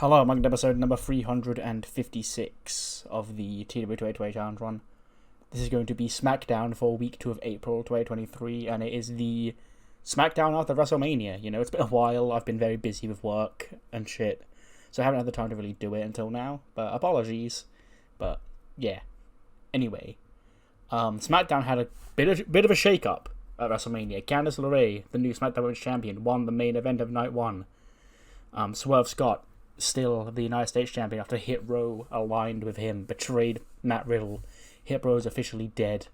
Hello, welcome to episode number 356 of the TEW 2020 Challenge Run. This is going to be SmackDown for week 2 of April 2023, and it is the SmackDown after WrestleMania. You know, it's been a while, I've been very busy with work and shit, so I haven't had the time to really do it until now, but apologies. But, yeah. Anyway, SmackDown had a bit of a shake-up at WrestleMania. Candice LeRae, the new SmackDown Women's Champion, won the main event of Night 1. Swerve Scott, still the United States Champion after Hit Row aligned with him, betrayed Matt Riddle. Hit Row is officially dead.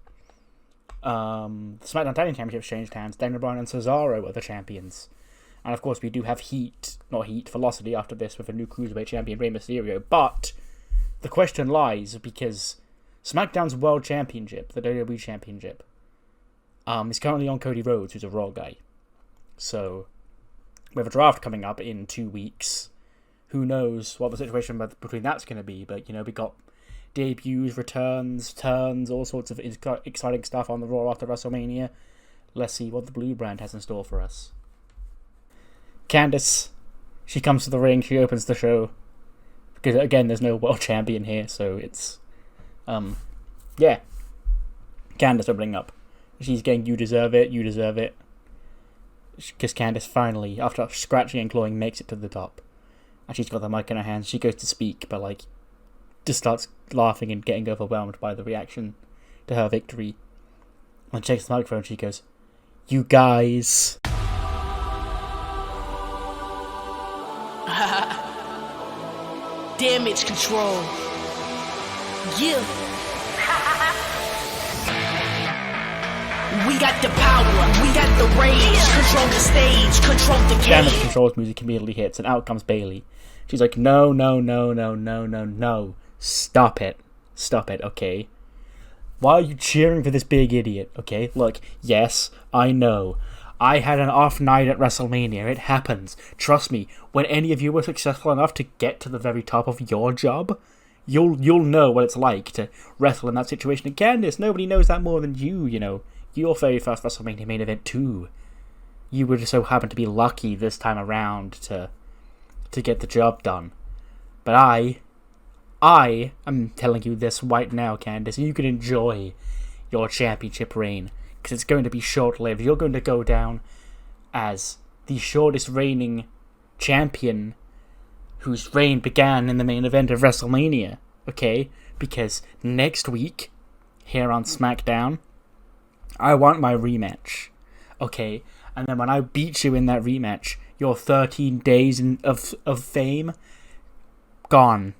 The SmackDown Tag Team Championships changed hands. Daniel Bryan and Cesaro are the champions. And of course we do have Velocity after this with a new Cruiserweight Champion, Rey Mysterio. But the question lies because SmackDown's World Championship, the WWE Championship, is currently on Cody Rhodes, who's a Raw guy. So, we have a draft coming up in 2 weeks. Who knows what the situation between that's going to be, but, you know, we got debuts, returns, turns, all sorts of exciting stuff on the Raw after WrestleMania. Let's see what the Blue Brand has in store for us. Candice, she comes to the ring, she opens the show, because, again, there's no World Champion here, so it's, yeah. Candice opening up. She's getting, you deserve it, because Candice finally, after scratching and clawing, makes it to the top. And she's got the mic in her hands. She goes to speak, but, like, just starts laughing and getting overwhelmed by the reaction to her victory. And she takes the microphone, she goes, "You guys." Damage control. Yeah. We got the power, we got the rage, control the stage, control the game. Damage control's music immediately hits, and out comes Bayley. She's like, no. Stop it, okay? Why are you cheering for this big idiot, okay? Look, yes, I know. I had an off night at WrestleMania, it happens. Trust me, when any of you were successful enough to get to the very top of your job, you'll know what it's like to wrestle in that situation. And Candice, nobody knows that more than you, you know. Your very first WrestleMania main event too. You would just so happen to be lucky this time around to get the job done. But I am telling you this right now, Candice. You can enjoy your championship reign, because it's going to be short-lived. You're going to go down as the shortest reigning champion whose reign began in the main event of WrestleMania. Okay? Because next week, here on SmackDown, I want my rematch, okay? And then when I beat you in that rematch, your 13 days of fame, gone,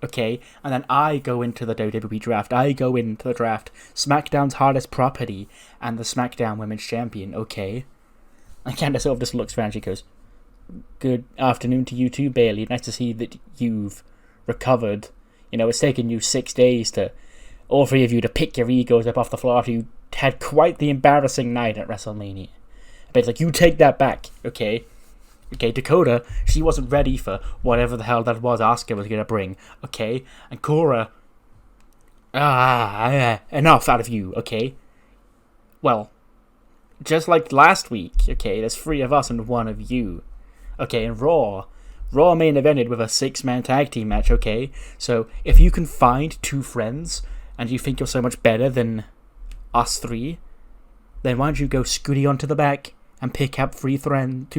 okay? And then I go into the WWE draft. I go into the draft, SmackDown's hardest property, and the SmackDown Women's Champion, okay? And Candice sort of just looks around, she goes, "Good afternoon to you too, Bayley. Nice to see that you've recovered. You know, it's taken you 6 days to, all three of you, to pick your egos up off the floor after you had quite the embarrassing night at WrestleMania." But it's like, you take that back, okay? Okay, Dakota, she wasn't ready for whatever the hell that was Asuka was going to bring, okay? And Cora, enough out of you, okay? Well, just like last week, okay, there's 3 of us and 1 of you. Okay, and Raw main evented with a 6-man tag team match, okay? So, if you can find 2 friends, and you think you're so much better than us 3, then why don't you go scooty onto the back and pick up 2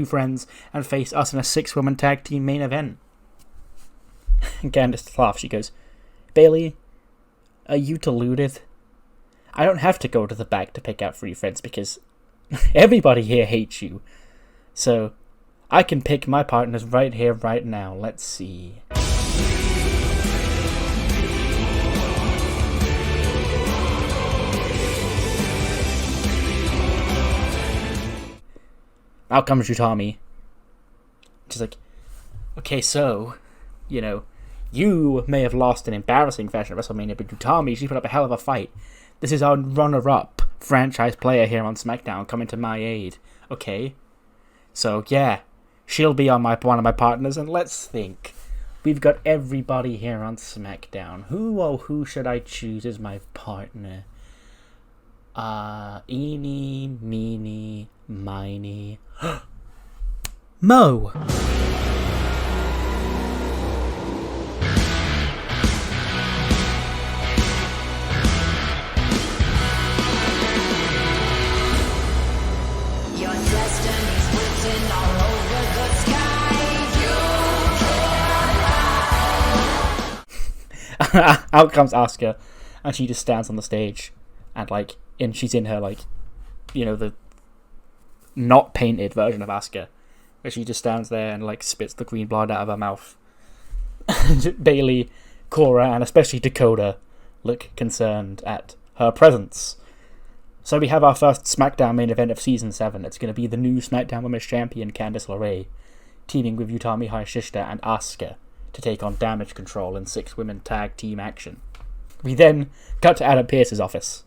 friends and face us in a 6-woman tag team main event? And Candice laughs. She goes, "Bayley, are you deluded? I don't have to go to the back to pick out 3 friends because everybody here hates you. So, I can pick my partners right here, right now. Let's see." Out comes Utami. She's like, "Okay, so, you know, you may have lost in embarrassing fashion at WrestleMania, but Utami, she put up a hell of a fight. This is our runner-up franchise player here on SmackDown coming to my aid, okay? So, yeah, she'll be on one of my partners, and let's think. We've got everybody here on SmackDown. Who should I choose as my partner? Eeny, meeny, miny. Mo! out comes Asuka, and she just stands on the stage, and she's in her the not painted version of Asuka, where she just stands there and spits the green blood out of her mouth. Bayley, Cora, and especially Dakota look concerned at her presence. So we have our first SmackDown main event of Season 7. It's going to be the new SmackDown Women's Champion, Candice LeRae, teaming with Utami Hayashishita and Asuka to take on Damage Control in 6-women tag team action. We then cut to Adam Pearce's office.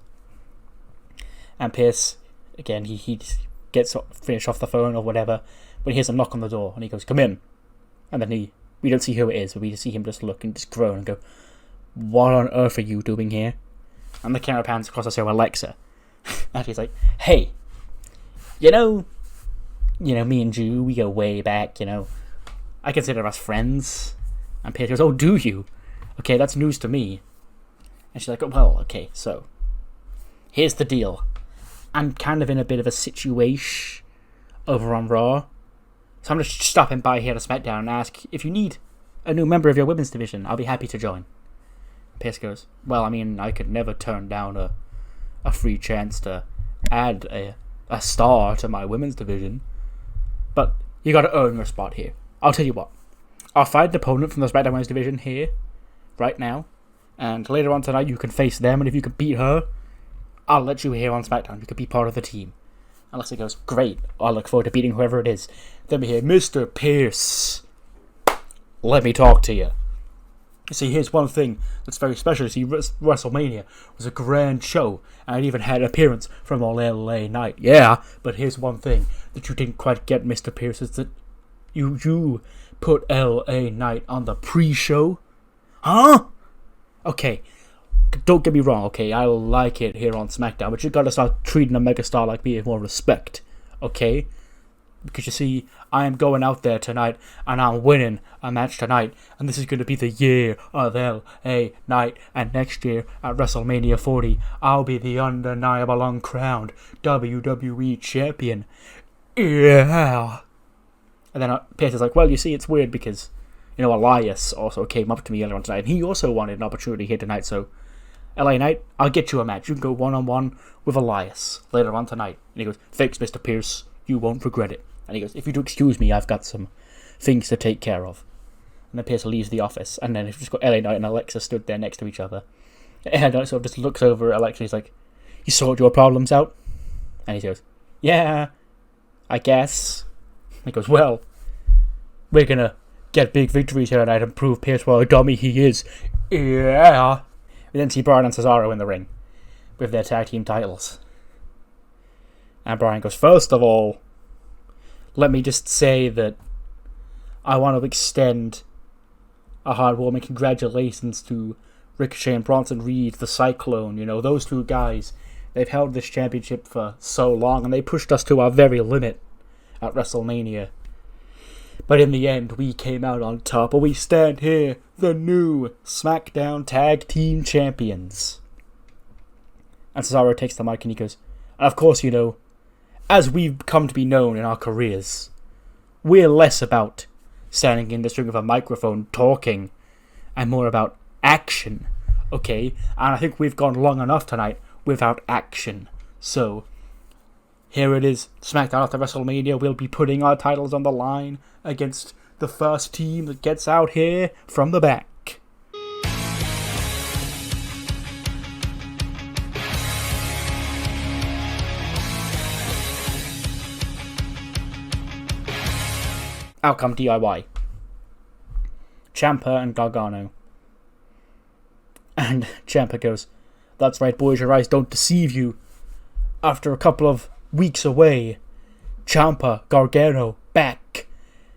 And Pearce, again, he gets finished off the phone or whatever, but he hears a knock on the door, and he goes, "Come in." And then we don't see who it is, but we just see him just look and just groan and go, "What on earth are you doing here?" And the camera pans across to show Alexa. And she's like, "Hey, you know, me and you, we go way back, I consider us friends." And Peter goes, "Oh, do you? Okay, that's news to me." And she's like, "Oh, well, okay, so here's the deal. I'm kind of in a bit of a situation over on Raw, so I'm just stopping by here to SmackDown and ask if you need a new member of your women's division. I'll be happy to join." Pierce goes, "Well, I mean, I could never turn down a free chance to add a star to my women's division, but you gotta earn your spot here. I'll tell you what, I'll find an opponent from the SmackDown women's division here, right now, and later on tonight you can face them, and if you can beat her, I'll let you here on SmackDown. You could be part of the team." And Alexa goes, "Great, I look forward to beating whoever it is." Then we hear, "Mr. Pierce, let me talk to you. See, here's one thing that's very special. See, WrestleMania was a grand show, and it even had an appearance from all LA Knight. Yeah, but here's one thing that you didn't quite get, Mr. Pierce, is that you put LA Knight on the pre-show? Huh? Okay, don't get me wrong, okay, I like it here on SmackDown, but you gotta start treating a megastar like me with more respect, okay? Because you see, I am going out there tonight, and I'm winning a match tonight, and this is going to be the year of LA Knight, and next year at WrestleMania 40, I'll be the undeniable, uncrowned WWE Champion. Yeah." And then Pierce is like, "Well, you see, it's weird because, Elias also came up to me earlier on tonight, and he also wanted an opportunity here tonight, so LA Knight, I'll get you a match. You can go one-on-one with Elias later on tonight." And he goes, "Thanks, Mr. Pierce. You won't regret it." And he goes, "If you do excuse me, I've got some things to take care of." And then Pierce leaves the office, and then it's just got LA Knight and Alexa stood there next to each other. And Knight sort of just looks over at Alexa, he's like, "You sorted your problems out?" And he goes, "Yeah, I guess." And he goes, "Well, we're gonna get big victories here tonight and prove Pierce what a dummy he is. Yeah." We then see Bryan and Cesaro in the ring with their tag team titles. And Bryan goes, "First of all, let me just say that I want to extend a heartwarming congratulations to Ricochet and Bronson Reed, the Cyclone. Those two guys, they've held this championship for so long, and they pushed us to our very limit at WrestleMania. But in the end, we came out on top, and we stand here, the new SmackDown Tag Team Champions." And Cesaro takes the mic and he goes, "And of course, as we've come to be known in our careers, we're less about standing in this ring with a microphone talking and more about action, okay? And I think we've gone long enough tonight without action. So, here it is, SmackDown after WrestleMania. We'll be putting our titles on the line against the first team that gets out here from the back." Out come DIY. Ciampa and Gargano. And Ciampa goes, "That's right, boys, your eyes don't deceive you. After a couple of weeks away, Ciampa, Gargano, back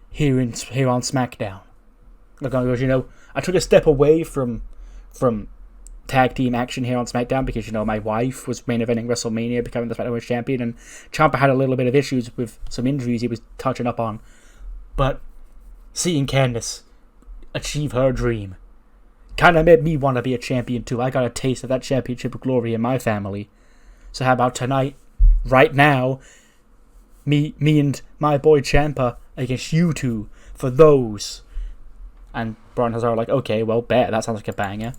here on SmackDown." Gargano goes, "I took a step away from tag team action here on SmackDown because, my wife was main eventing WrestleMania, becoming the SmackDown Women's Champion, and Ciampa had a little bit of issues with some injuries he was touching up on. But seeing Candice achieve her dream kind of made me want to be a champion too. I got a taste of that championship glory in my family. So how about tonight, right now, me and my boy Ciampa against you two for those?" And Braun and Cesaro are like, "Okay, well, bet. That sounds like a banger."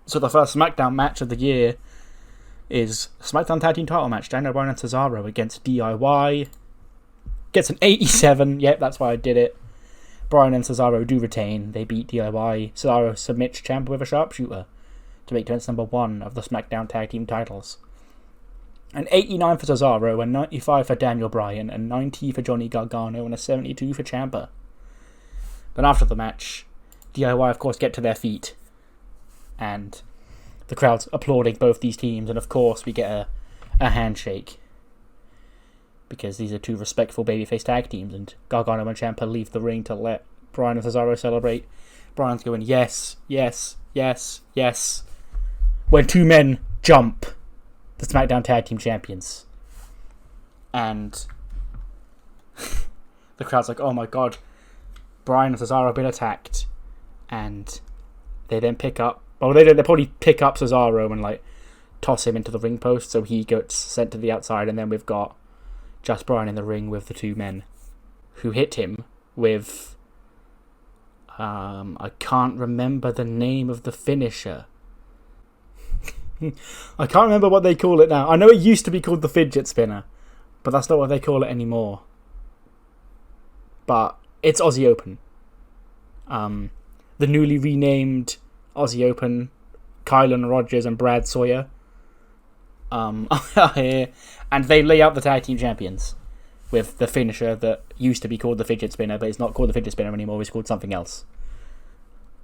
So the first SmackDown match of the year is SmackDown Tag Team title match. Daniel Bryan and Cesaro against DIY. Gets an 87. Yep, that's why I did it. Bryan and Cesaro do retain. They beat DIY. Cesaro submits Ciampa with a sharpshooter to make defense number 1 of the SmackDown Tag Team titles. An 89 for Cesaro, a 95 for Daniel Bryan, a 90 for Johnny Gargano, and a 72 for Ciampa. Then after the match, DIY of course get to their feet, and the crowd's applauding both these teams, and of course we get a handshake, because these are two respectful babyface tag teams, and Gargano and Ciampa leave the ring to let Bryan and Cesaro celebrate. Bryan's going, yes, yes, yes, yes, when two men jump the SmackDown Tag Team Champions. And the crowd's like, oh my god, Bryan and Cesaro have been attacked. And they then pick up, well, they probably pick up Cesaro and like toss him into the ring post, so he gets sent to the outside, and then we've got just Bryan in the ring with the two men who hit him with I can't remember the name of the finisher. I can't remember what they call it now. I know it used to be called the fidget spinner, but that's not what they call it anymore. But it's Aussie Open. The newly renamed Aussie Open, Kylan Rogers and Brad Sawyer are here, and they lay out the tag team champions with the finisher that used to be called the fidget spinner, but it's not called the fidget spinner anymore. It's called something else.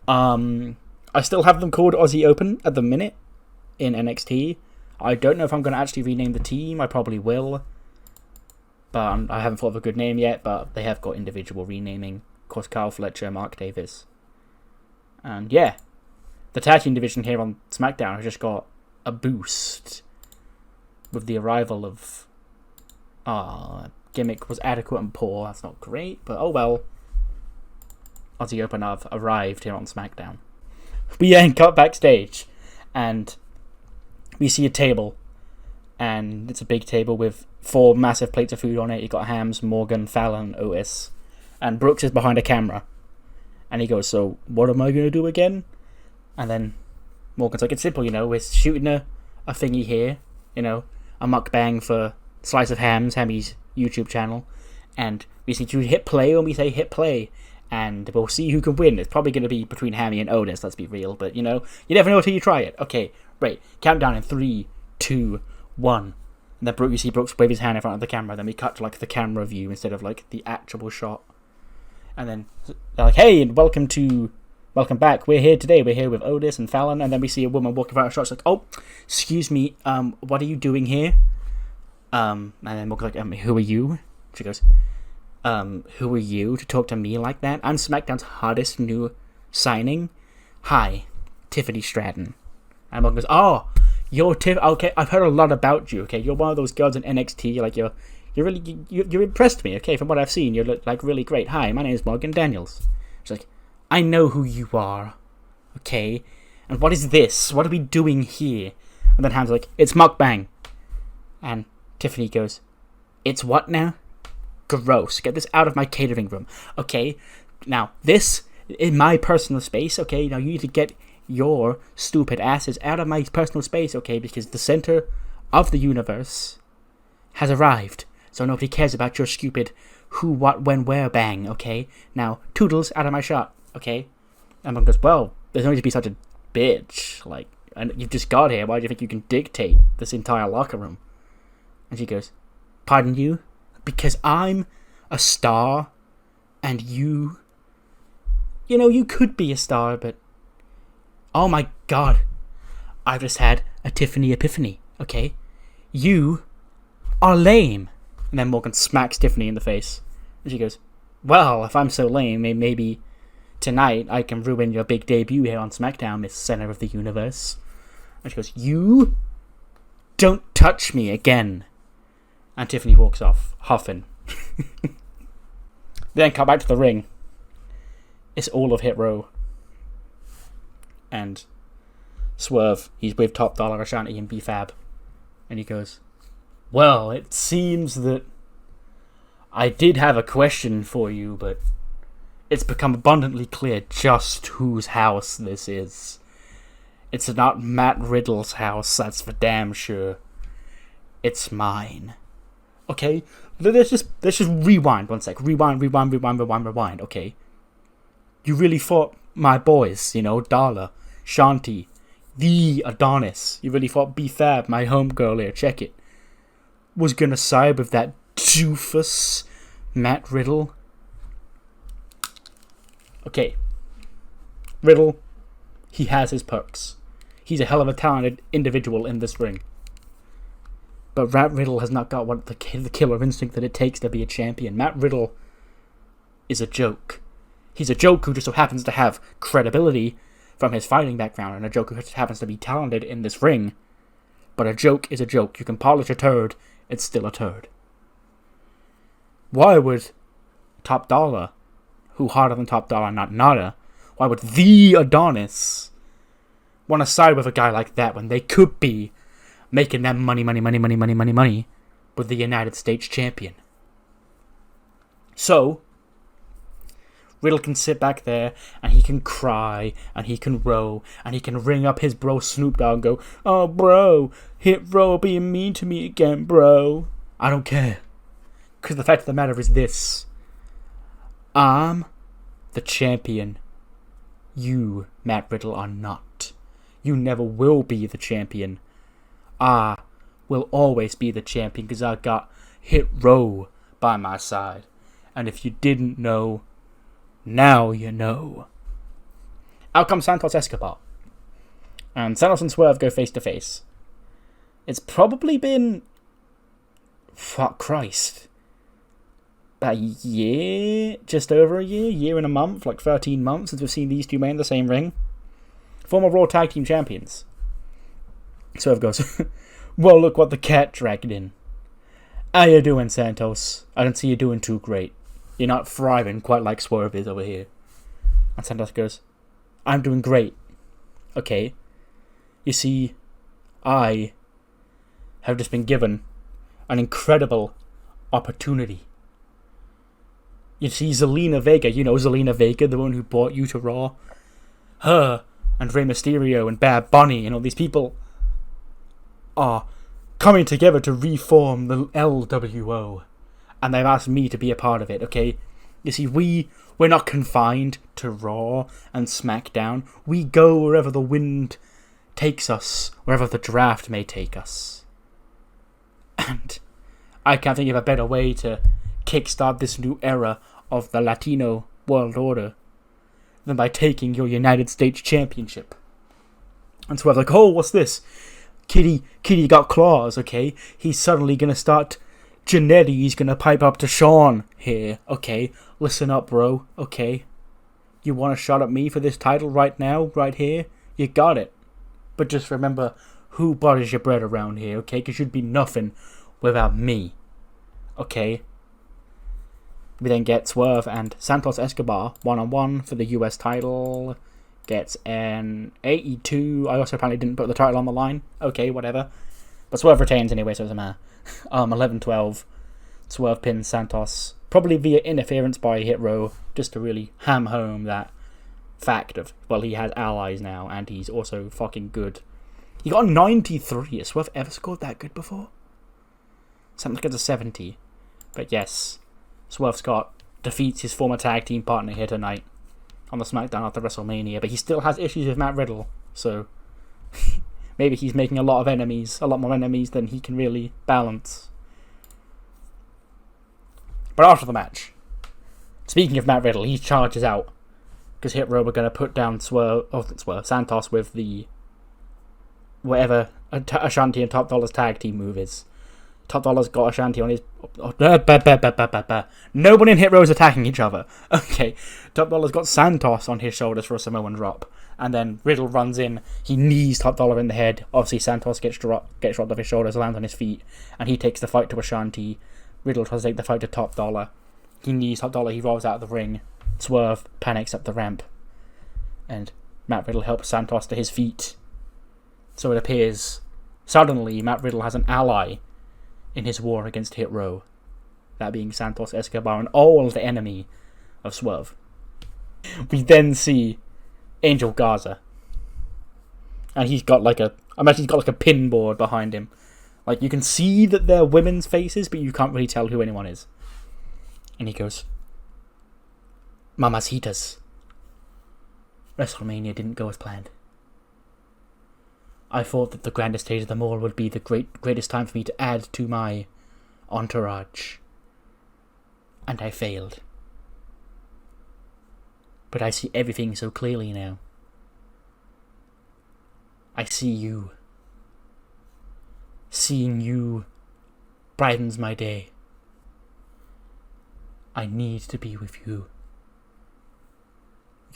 I still have them called Aussie Open at the minute in NXT. I don't know if I'm going to actually rename the team. I probably will, but I haven't thought of a good name yet. But they have got individual renaming. Of course, Kyle Fletcher, Mark Davis, and yeah, the tag team division here on SmackDown has just got a boost with the arrival of gimmick was adequate and poor. That's not great, but oh well. Aussie Open have arrived here on SmackDown. We then cut backstage, and we see a table, and it's a big table with 4 massive plates of food on it. You got Hams, Morgan, Fallon, Otis, and Brooks is behind a camera, and he goes, "So what am I going to do again?" And then Morgan's like, "It's simple, we're shooting a thingy here, a mukbang for Slice of Hammy's YouTube channel, and we just need to hit play when we say hit play, and we'll see who can win. It's probably going to be between Hammy and Otis, let's be real, but you never know until you try it. Okay, right, countdown in 3, 2, 1. And then you see Brooks wave his hand in front of the camera, then we cut to like the camera view instead of like the actual shot. And then they're like, "Hey, and welcome back. We're here today. We're here with Otis and Fallon." And then we see a woman walking around a shot. She's like, "Oh, excuse me. What are you doing here?" And then Morgan's like, "Who are you?" She goes, "Who are you to talk to me like that? I'm SmackDown's hottest new signing. Hi, Tiffany Stratton." And Morgan goes, "Oh, you're Tiff. Okay, I've heard a lot about you. Okay, you're one of those girls in NXT. Like you impressed me. Okay, from what I've seen, you're like really great. Hi, my name is Morgan Daniels." She's like, "I know who you are. Okay, and what is this? What are we doing here?" And then Ham's like, "It's mukbang." And Tiffany goes, "It's what now? Gross. Get this out of my catering room. Okay, now this in my personal space. Okay, now you need to get your stupid asses out of my personal space. Okay, because the center of the universe has arrived. So nobody cares about your stupid who, what, when, where bang. Okay, now toodles out of my shot. Okay." And Morgan goes, "Well, there's no need to be such a bitch. Like, and you've just got here. Why do you think you can dictate this entire locker room?" And she goes, "Pardon you? Because I'm a star, and you could be a star, but oh my god, I've just had a Tiffany epiphany, okay? You are lame." And then Morgan smacks Tiffany in the face, and she goes, "Well, if I'm so lame, maybe tonight I can ruin your big debut here on SmackDown, Miss Center of the Universe." And she goes, "You don't touch me again." And Tiffany walks off, huffing. Then cut back to the ring. It's all of Hit Row. And Swerve, he's with Top Dollar, Ashanti, and B-Fab. And he goes, "Well, it seems that I did have a question for you, but it's become abundantly clear just whose house this is. It's not Matt Riddle's house, that's for damn sure. It's mine. Okay? Let's just rewind one sec. Rewind, okay? You really thought my boys, Darla, Shanty, the Adonis, you really thought B-Fab, my homegirl here, check it, was gonna side with that doofus Matt Riddle? Okay. Riddle, he has his perks. He's a hell of a talented individual in this ring. But Matt Riddle has not got the killer instinct that it takes to be a champion. Matt Riddle is a joke. He's a joke who just so happens to have credibility from his fighting background, and a joke who just happens to be talented in this ring. But a joke is a joke. You can polish a turd, it's still a turd. Why would Top Dollar, who harder than Top Dollar, not nada, why would the Adonis want to side with a guy like that when they could be making that money with the United States champion? So, Riddle can sit back there, and he can cry, and he can row, and he can ring up his bro Snoop Dogg and go, "Oh, bro, Hit Row being mean to me again, bro." I don't care. Because the fact of the matter is this. I'm the champion. You, Matt Riddle, are not. You never will be the champion. I will always be the champion because I got Hit Row by my side. And if you didn't know, now you know. Out comes Santos Escobar. And Santos and Swerve go face to face. It's probably been... fuck Christ. About a year? Just over a year and a month, like 13 months since we've seen these two men in the same ring. Former Raw Tag Team Champions. Swerve goes, "Well, look what the cat dragged in. How you doing, Santos? I don't see you doing too great. You're not thriving quite like Swerve is over here." And Santos goes, "I'm doing great. Okay. You see, I have just been given an incredible opportunity. You see, Zelina Vega, Zelina Vega, the one who brought you to Raw? Her and Rey Mysterio and Bad Bunny and all these people are coming together to reform the LWO. And they've asked me to be a part of it, okay? You see, we're not confined to Raw and SmackDown. We go wherever the wind takes us, wherever the draft may take us. And I can't think of a better way to kickstart this new era of the Latino world order than by taking your United States Championship." And so I'm like, "Oh, what's this? Kitty got claws, okay? He's suddenly gonna start... Janetti's gonna pipe up to Sean here, okay? Listen up, bro, okay? You want a shot at me for this title right now, right here? You got it. But just remember who butters your bread around here, okay? Because you'd be nothing without me, okay?" We then get Swerve and Santos Escobar one-on-one for the US title. Gets an 82. I also apparently didn't put the title on the line. Okay, whatever. But Swerve retains anyway, so it doesn't matter. 11-12. Swerve pins Santos. Probably via interference by Hit Row, just to really ham home that fact of, well, he has allies now, and he's also fucking good. He got a 93. Has Swerve ever scored that good before? Something like it's a 70. But yes, Swerve Scott defeats his former tag team partner here tonight on the SmackDown after WrestleMania, but he still has issues with Matt Riddle, so maybe he's making a lot more enemies than he can really balance. But after the match, speaking of Matt Riddle, he charges out because Hit Row are going to put down Santos with the whatever Ashanti and Top Dollar's tag team move is. Top Dollar's got Ashanti on his... No one in Hit Row is attacking each other. Okay, Top Dollar's got Santos on his shoulders for a Samoan drop. And then Riddle runs in. He knees Top Dollar in the head. Obviously, Santos gets dropped off his shoulders, lands on his feet. And he takes the fight to Ashanti. Riddle tries to take the fight to Top Dollar. He knees Top Dollar. He rolls out of the ring. Swerve panics up the ramp. And Matt Riddle helps Santos to his feet. So it appears, suddenly, Matt Riddle has an ally in his war against Hit Row, that being Santos Escobar, an old enemy of Swerve. We then see Angel Garza. And he's got like I imagine he's got like a pinboard behind him. Like, you can see that they're women's faces, but you can't really tell who anyone is. And he goes, Mamacitas. WrestleMania didn't go as planned. I thought that the grandest stage of them all would be the greatest time for me to add to my entourage. And I failed. But I see everything so clearly now. I see you. Seeing you brightens my day. I need to be with you.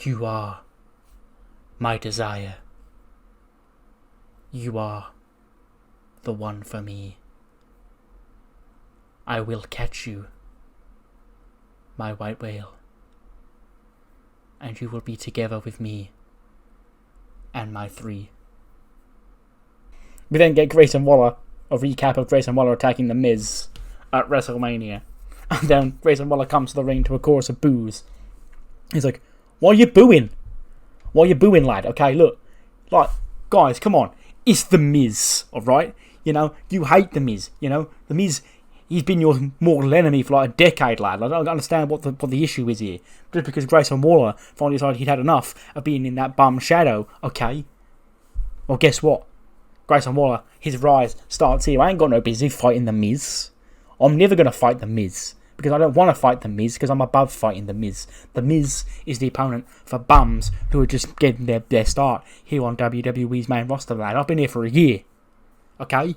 You are my desire. You are the one for me. I will catch you, my white whale, and you will be together with me and my three. We then get Grayson Waller, a recap of Grayson Waller attacking The Miz at WrestleMania. And then Grayson Waller comes to the ring to a chorus of boos. He's like, why are you booing? Why are you booing, lad? Okay, look. Like, guys, come on. It's The Miz, alright? You know, you hate The Miz, you know? The Miz, he's been your mortal enemy for like a decade, lad. I don't understand what the issue is here. Just because Grayson Waller finally decided he'd had enough of being in that bum shadow, okay? Well, guess what? Grayson Waller, his rise starts here. I ain't got no business fighting The Miz. I'm never going to fight The Miz. Because I don't want to fight The Miz, because I'm above fighting The Miz. The Miz is the opponent for bums who are just getting their start here on WWE's main roster, lad. I've been here for a year. Okay?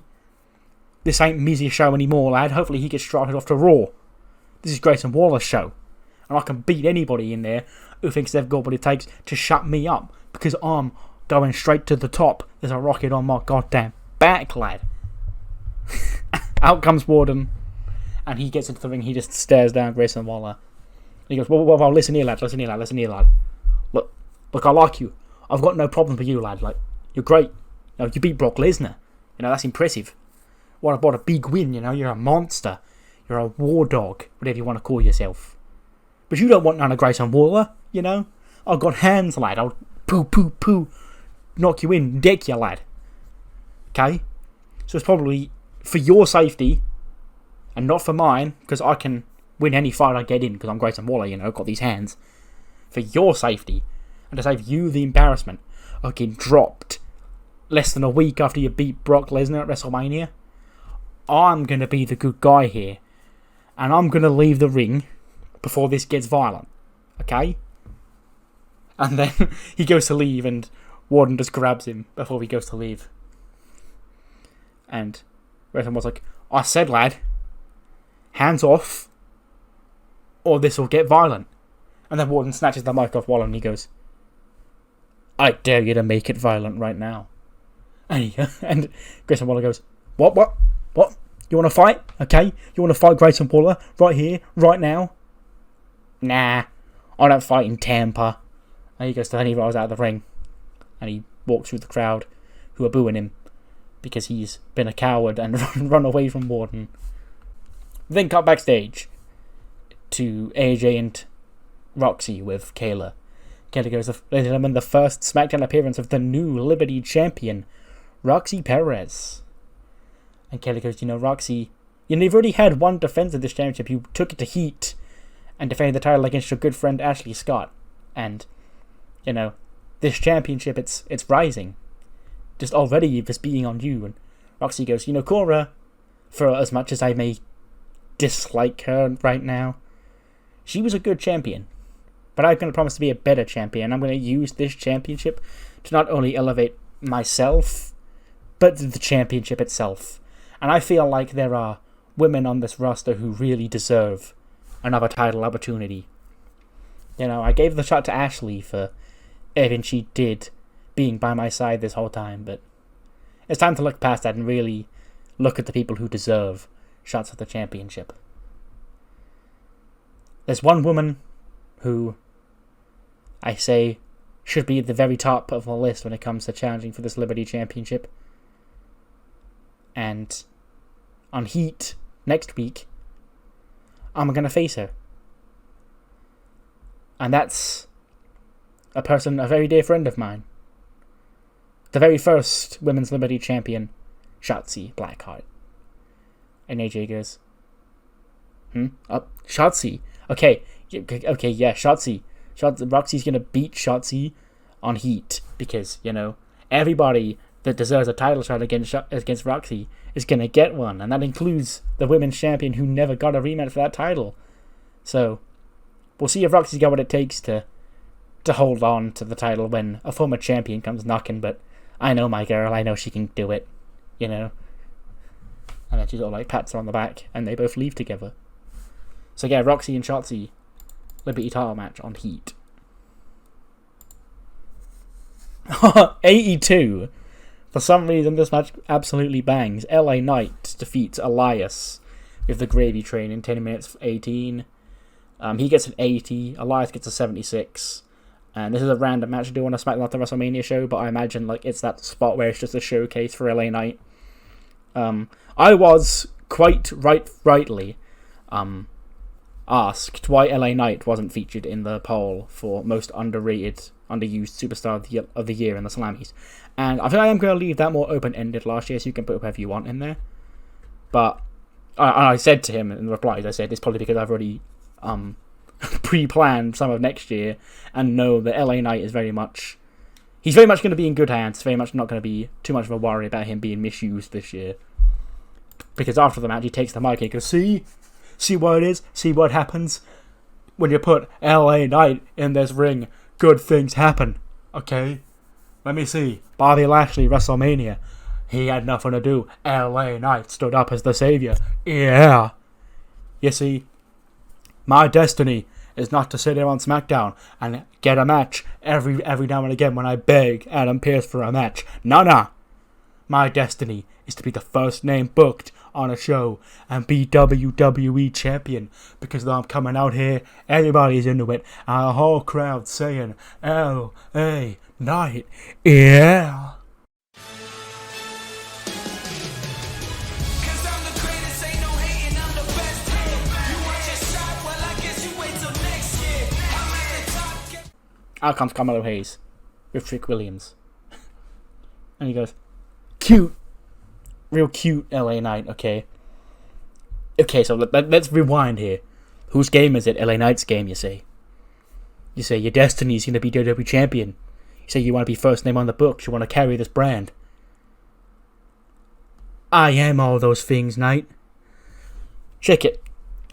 This ain't Miz's show anymore, lad. Hopefully he gets started off to Raw. This is Grayson Waller's show. And I can beat anybody in there who thinks they've got what it takes to shut me up. Because I'm going straight to the top. There's a rocket on my goddamn back, lad. Out comes Warden. And he gets into the ring, he just stares down Grayson Waller. And he goes, well, listen here, lad. Look, I like you. I've got no problem with you, lad. Like, you're great. You know, you beat Brock Lesnar. You know, that's impressive. What a big win, you know. You're a monster. You're a war dog, whatever you want to call yourself. But you don't want none of Grayson Waller, you know. I've got hands, lad. I'll poo, knock you in, deck you, lad. Okay? So it's probably for your safety and not for mine, because I can win any fight I get in, because I'm Grayson Waller, you know, got these hands. For your safety, and to save you the embarrassment of getting dropped less than a week after you beat Brock Lesnar at WrestleMania, I'm going to be the good guy here. And I'm going to leave the ring before this gets violent. Okay? And then he goes to leave, and Warden just grabs him before he goes to leave. And Grayson was like, I said, lad, hands off, or this will get violent. And then Warden snatches the mic off Waller and he goes, I dare you to make it violent right now. And Grayson Waller goes, What? You want to fight? Okay. You want to fight Grayson Waller right here, right now? Nah, I don't fight in Tampa. And he goes to, and he rolls out of the ring. And he walks through the crowd who are booing him because he's been a coward and run away from Warden. Then cut backstage to AJ and Roxy with Kayla. Kayla goes, ladies and gentlemen, the first SmackDown appearance of the new Liberty Champion, Roxy Perez. And Kayla goes, you know, Roxy, you know, you've already had one defense of this championship. You took it to Heat and defended the title against your good friend Ashley Scott. And, you know, this championship, it's rising. Just already it's being on you. And Roxy goes, you know, Cora, for as much as I may dislike her right now, she was a good champion. But I'm going to promise to be a better champion. I'm going to use this championship to not only elevate myself, but the championship itself. And I feel like there are women on this roster who really deserve another title opportunity. You know, I gave the shot to Ashley for everything she did being by my side this whole time, but it's time to look past that and really look at the people who deserve shots at the championship. There's one woman who I say should be at the very top of the list when it comes to challenging for this Liberty Championship. And on Heat next week, I'm going to face her. And that's a person, a very dear friend of mine. the very first Women's Liberty Champion, Shotzi Blackheart. And AJ goes, Shotzi. Okay, yeah, Shotzi. Roxy's gonna beat Shotzi on Heat because, everybody that deserves a title shot against Roxy is gonna get one, and that includes the women's champion who never got a rematch for that title. So, we'll see if Roxy's got what it takes to hold on to the title when a former champion comes knocking, but I know my girl, I know she can do it, And then she sort of pats her on the back, and they both leave together. So yeah, Roxy and Shotzi, Liberty title match on Heat. AE2. For some reason, this match absolutely bangs. LA Knight defeats Elias with the gravy train in 10 minutes 18. He gets an 80. Elias gets a 76. And this is a random match to do on a SmackDown after WrestleMania show, but I imagine it's that spot where it's just a showcase for LA Knight. I was quite rightly asked why LA Knight wasn't featured in the poll for most underrated, underused superstar of the year in the Slammies. And I think I am going to leave that more open-ended last year, so you can put whatever you want in there. But I said to him in the replies, I said, it's probably because I've already pre-planned some of next year and know that LA Knight is he's very much going to be in good hands. It's very much not going to be too much of a worry about him being misused this year. Because after the match, he takes the mic and he goes, See what it is? See what happens? When you put LA Knight in this ring, good things happen. Okay? Let me see. Bobby Lashley, WrestleMania. He had nothing to do. LA Knight stood up as the savior. Yeah. You see, my destiny is not to sit here on SmackDown and get a match every now and again when I beg Adam Pearce for a match. Nah. My destiny is to be the first name booked on a show and be WWE champion, because though I'm coming out here, everybody's into it, and the whole crowd saying L.A. Knight, yeah. Out comes Carmelo Hayes with Trick Williams. And he goes, cute. Real cute LA Knight, okay. Okay, so let's rewind here. Whose game is it? LA Knight's game, you say. You say your destiny's going to be WWE champion. You say you want to be first name on the books. You want to carry this brand. I am all those things, Knight. Check it.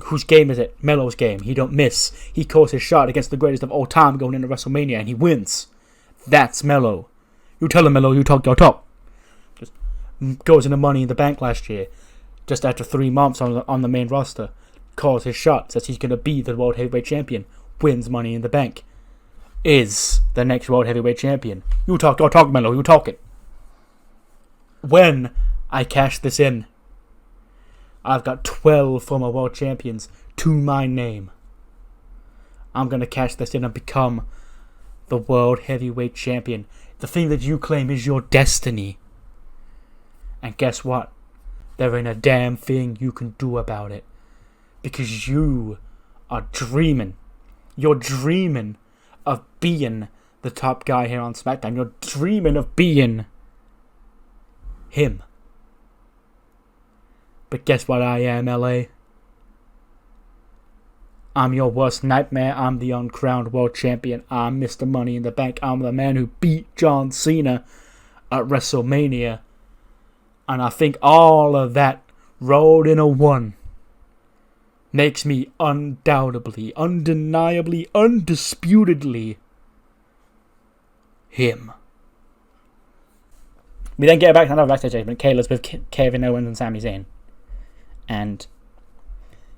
Whose game is it? Melo's game. He don't miss. He calls his shot against the greatest of all time going into WrestleMania, and he wins. That's Melo. You tell him, Melo, you talk your talk. Just goes into Money in the Bank last year, just after 3 months on the main roster. Calls his shot, says he's going to be the World Heavyweight Champion. Wins Money in the Bank. Is the next World Heavyweight Champion. You talk your talk, Melo, you talk it. When I cash this in, I've got 12 former world champions to my name. I'm going to cash this in and become the World Heavyweight Champion. The thing that you claim is your destiny. And guess what? There ain't a damn thing you can do about it. Because you are dreaming. You're dreaming of being the top guy here on SmackDown. You're dreaming of being him. But guess what I am, LA? I'm your worst nightmare. I'm the uncrowned world champion. I'm Mr. Money in the Bank. I'm the man who beat John Cena at WrestleMania. And I think all of that rolled in a one makes me undoubtedly, undeniably, undisputedly him. We then get back to another backstage segment. Kayla's with Kevin Owens and Sami Zayn. And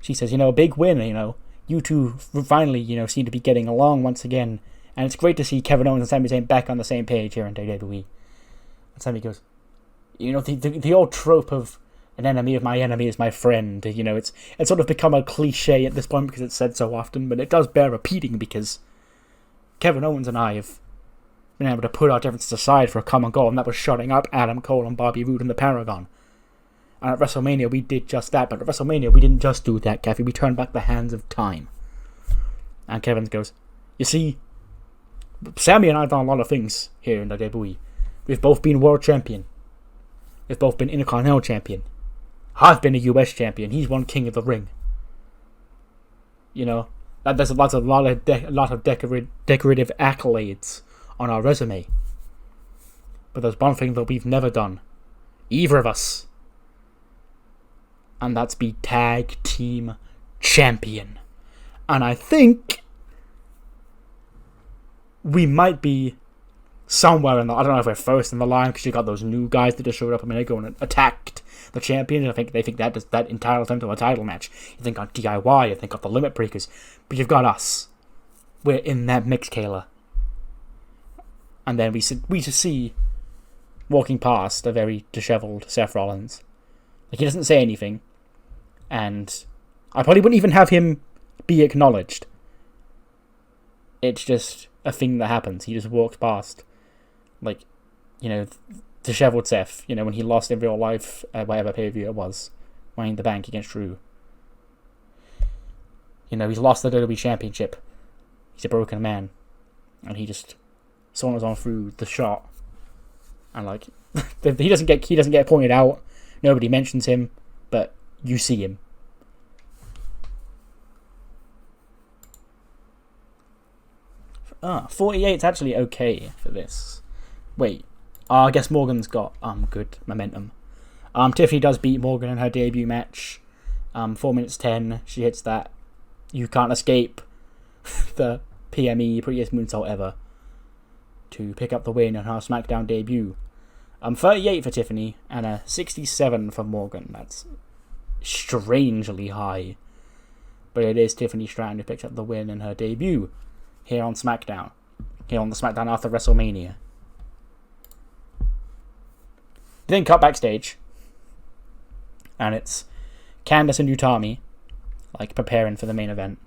she says, a big win, you two finally, seem to be getting along once again. And it's great to see Kevin Owens and Sami Zayn back on the same page here in WWE. And Sami goes, the old trope of an enemy of my enemy is my friend. It's sort of become a cliche at this point because it's said so often, but it does bear repeating because Kevin Owens and I have been able to put our differences aside for a common goal, and that was shutting up Adam Cole and Bobby Roode and the Paragon. And at WrestleMania, we did just that. But at WrestleMania, we didn't just do that, Kathy. We turned back the hands of time. And Kevin goes, you see, Sammy and I have done a lot of things here in WWE. We've both been world champion. We've both been Intercontinental champion. I've been a US champion. He's won King of the Ring. You know, there's a lot of decorative accolades on our resume. But there's one thing that we've never done, either of us, and that's be tag team champion. And I think we might be somewhere in the, I don't know if we're first in the line because you got those new guys that just showed up a minute ago and attacked the champion. I think they think that entitles them to a title match. You think on DIY, you think on the Limit Breakers, but you've got us. We're in that mix, Kayla. And then we just see walking past a very disheveled Seth Rollins. Like, he doesn't say anything, and I probably wouldn't even have him be acknowledged. It's just a thing that happens. He just walks past. Like, you know, disheveled Seth, you know, when he lost in real life at whatever pay-per-view it was, winning the bank against Drew. You know, he's lost the WWE Championship. He's a broken man. And he just saunters on through the shot. And, like, he doesn't get pointed out. Nobody mentions him, but you see him. 48's actually okay for this. Wait, I guess Morgan's got good momentum. Tiffany does beat Morgan in her debut match. 4 minutes 10, she hits that "you can't escape" the PME, prettiest moonsault ever, to pick up the win on her SmackDown debut. 38 for Tiffany and a 67 for Morgan. That's strangely high, but it is Tiffany Stratton who picks up the win in her debut here on SmackDown. Here on the SmackDown after WrestleMania. Then cut backstage, and it's Candice and Utami, like, preparing for the main event.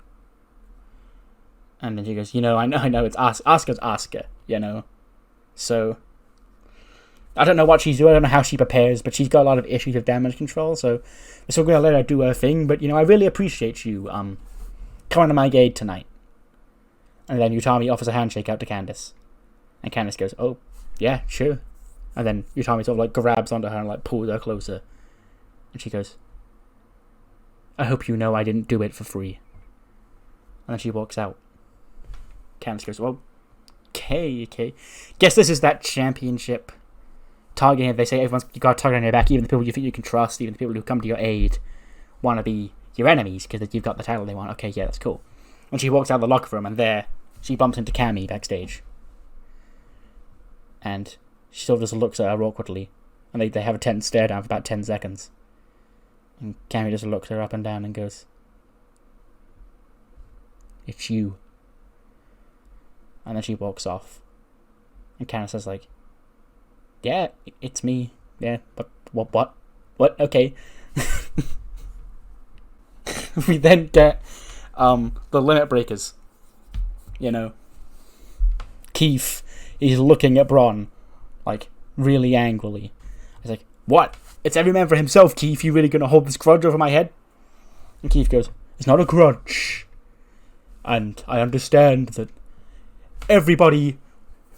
And then she goes, you know, I know, it's Asuka's Asuka, you know. So, I don't know what she's doing, I don't know how she prepares, but she's got a lot of issues with damage control, so we're still going to let her do her thing, but, you know, I really appreciate you coming to my aid tonight. And then Utami offers a handshake out to Candice. And Candice goes, oh, yeah, sure. And then Utami sort of, like, grabs onto her and, like, pulls her closer. And she goes, I hope you know I didn't do it for free. And then she walks out. Candice goes, well, okay. Guess this is that championship targeting. They say you got a target on your back. Even the people you think you can trust, even the people who come to your aid, want to be your enemies because you've got the title they want. Okay, yeah, that's cool. And she walks out of the locker room, and there she bumps into Cammy backstage. And she sort of just looks at her awkwardly. And they have a tense stare down for about 10 seconds. And Cammy just looks her up and down and goes, it's you. And then she walks off. And Candice says, like, yeah, it's me. Yeah, but what? Okay. We then get the Limit Breakers. You know, Keith is looking at Braun, like, really angrily. He's like, what? It's every man for himself, Keith. You really gonna hold this grudge over my head? And Keith goes, it's not a grudge. And I understand that everybody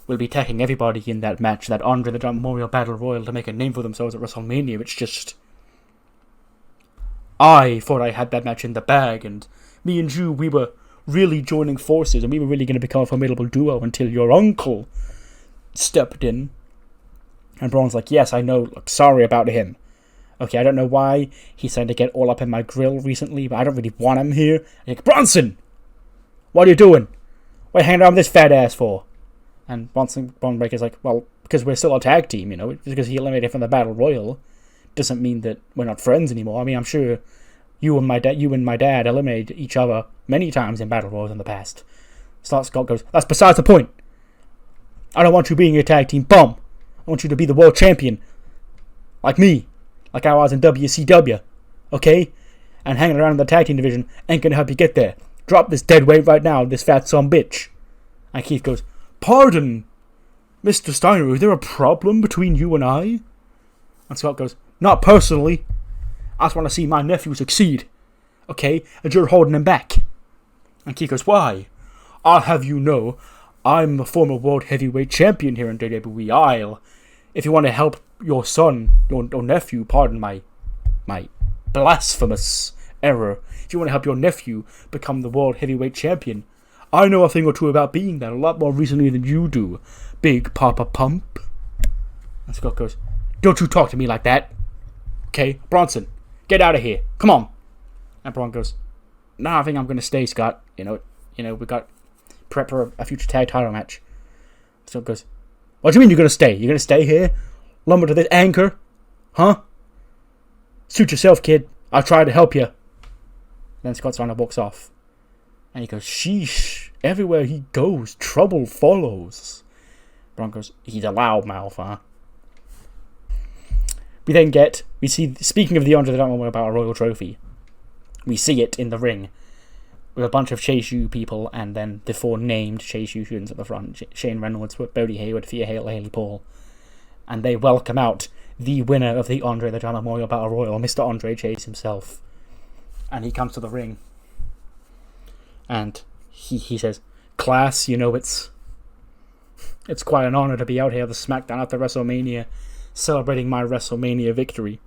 will be attacking everybody in that match, that Andre the Giant Memorial Battle Royal, to make a name for themselves at WrestleMania. It's just, I thought I had that match in the bag, and me and you, we were really joining forces, and we were really going to become a formidable duo until your uncle stepped in. And Braun's like, yes, I know, look, sorry about him. Okay, I don't know why he's trying to get all up in my grill recently, but I don't really want him here. I'm like, Bronson! What are you doing? What are you hanging around with this fat ass for? And Bronson Breaker's like, well, because we're still a tag team, you know, just because he eliminated from the Battle Royal doesn't mean that we're not friends anymore. I mean, I'm sure you and my dad eliminated each other many times in Battle Royals in the past. Scott goes, that's besides the point. I don't want you being a tag team bum. I want you to be the world champion. Like me. Like I was in WCW. Okay? And hanging around in the tag team division ain't gonna help you get there. Drop this dead weight right now, this fat son bitch. And Keith goes, pardon, Mr. Steiner, is there a problem between you and I? And Scott goes, not personally. I just want to see my nephew succeed. Okay? And you're holding him back. And Keith goes, why? I'll have you know, I'm the former world heavyweight champion here in WWE. I'll if you want to help your son, your nephew, pardon my blasphemous error, if you want to help your nephew become the World Heavyweight Champion, I know a thing or two about being that a lot more recently than you do, Big Papa Pump. And Scott goes, don't you talk to me like that. Okay, Bronson, get out of here. Come on. And Bron goes, no, I think I'm going to stay, Scott. You know, we got prep for a future tag title match. Scott goes, what do you mean you're going to stay? You're going to stay here? Lumber to this anchor? Huh? Suit yourself, kid. I'll try to help you. Then Scott Steiner walks off. And he goes, sheesh. Everywhere he goes, trouble follows. Bron goes, he's a loudmouth, huh? We see, speaking of the Andre the Giant about a Royal Trophy, we see it in the ring with a bunch of Chase U people and then the 4 named Chase U students at the front. Shane Reynolds, Bodie Hayward, Thea Hale, Haley Paul. And they welcome out the winner of the Andre the Giant Memorial Battle Royal, Mr. Andre Chase himself. And he comes to the ring. And he says, class, you know, it's quite an honor to be out here at the SmackDown after WrestleMania, celebrating my WrestleMania victory.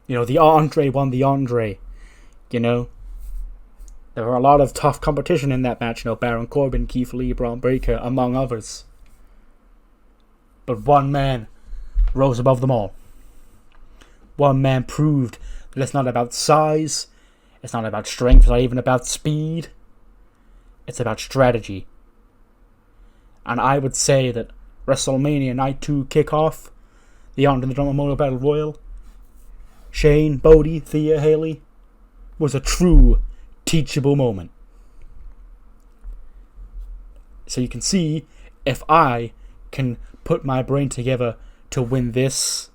You know, the Andre won the Andre. You know, there were a lot of tough competition in that match. You know, Baron Corbin, Keith Lee, Braun Breaker, among others. But one man rose above them all. One man proved that it's not about size, it's not about strength, it's not even about speed. It's about strategy. And I would say that WrestleMania Night 2 kickoff, the Andre the Giant Memorial Battle Royal, Shane, Bodie, Thea, Haley, was a true teachable moment. So you can see, if I can put my brain together to win this,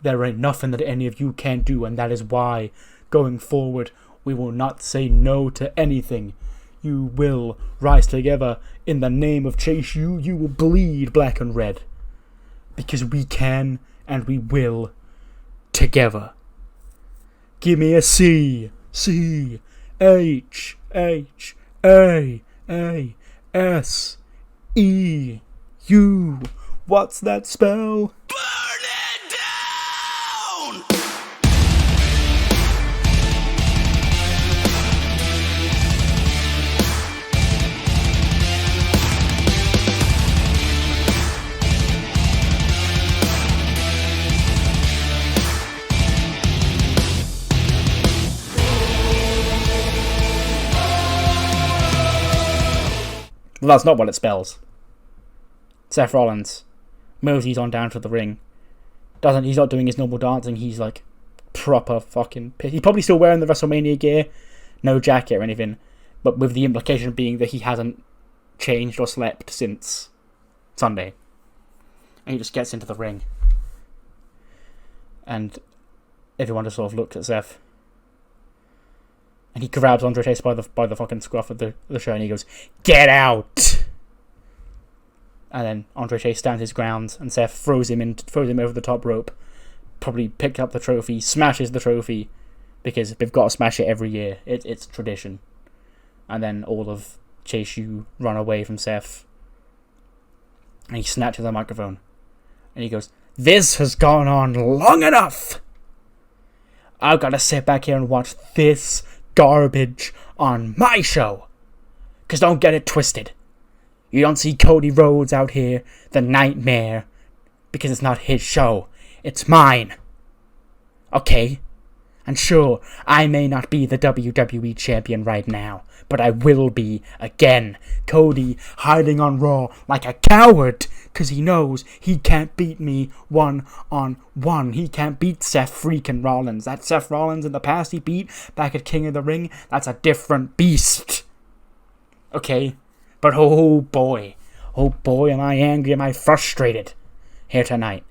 there ain't nothing that any of you can't do, and that is why, going forward, we will not say no to anything. You will rise together in the name of Chase U. You will bleed black and red. Because we can and we will together. Give me a C. C. H. H. A. A. S. E. U. What's that spell? Burn it down! Well, that's not what it spells. Seth Rollins moseys on down to the ring. He's not doing his normal dancing, he's like proper fucking pissed. He's probably still wearing the WrestleMania gear, no jacket or anything, but with the implication being that he hasn't changed or slept since Sunday. And he just gets into the ring. And everyone just sort of looks at Seth. And he grabs Andre Chase by the fucking scruff of the shirt and he goes, "Get out!" And then Andre Chase stands his ground and Seth throws him over the top rope. Probably picked up the trophy, smashes the trophy, because they've got to smash it every year. It's tradition. And then all of Chase U run away from Seth. And he snatches the microphone. And he goes, "This has gone on long enough! I've got to sit back here and watch this garbage on my show. Because don't get it twisted. You don't see Cody Rhodes out here, the Nightmare, because it's not his show. It's mine. Okay? And sure, I may not be the WWE champion right now, but I will be again. Cody hiding on Raw like a coward, because he knows he can't beat me one-on-one. He can't beat Seth freaking Rollins. That Seth Rollins in the past he beat back at King of the Ring, that's a different beast. Okay? But oh boy, am I angry, am I frustrated here tonight,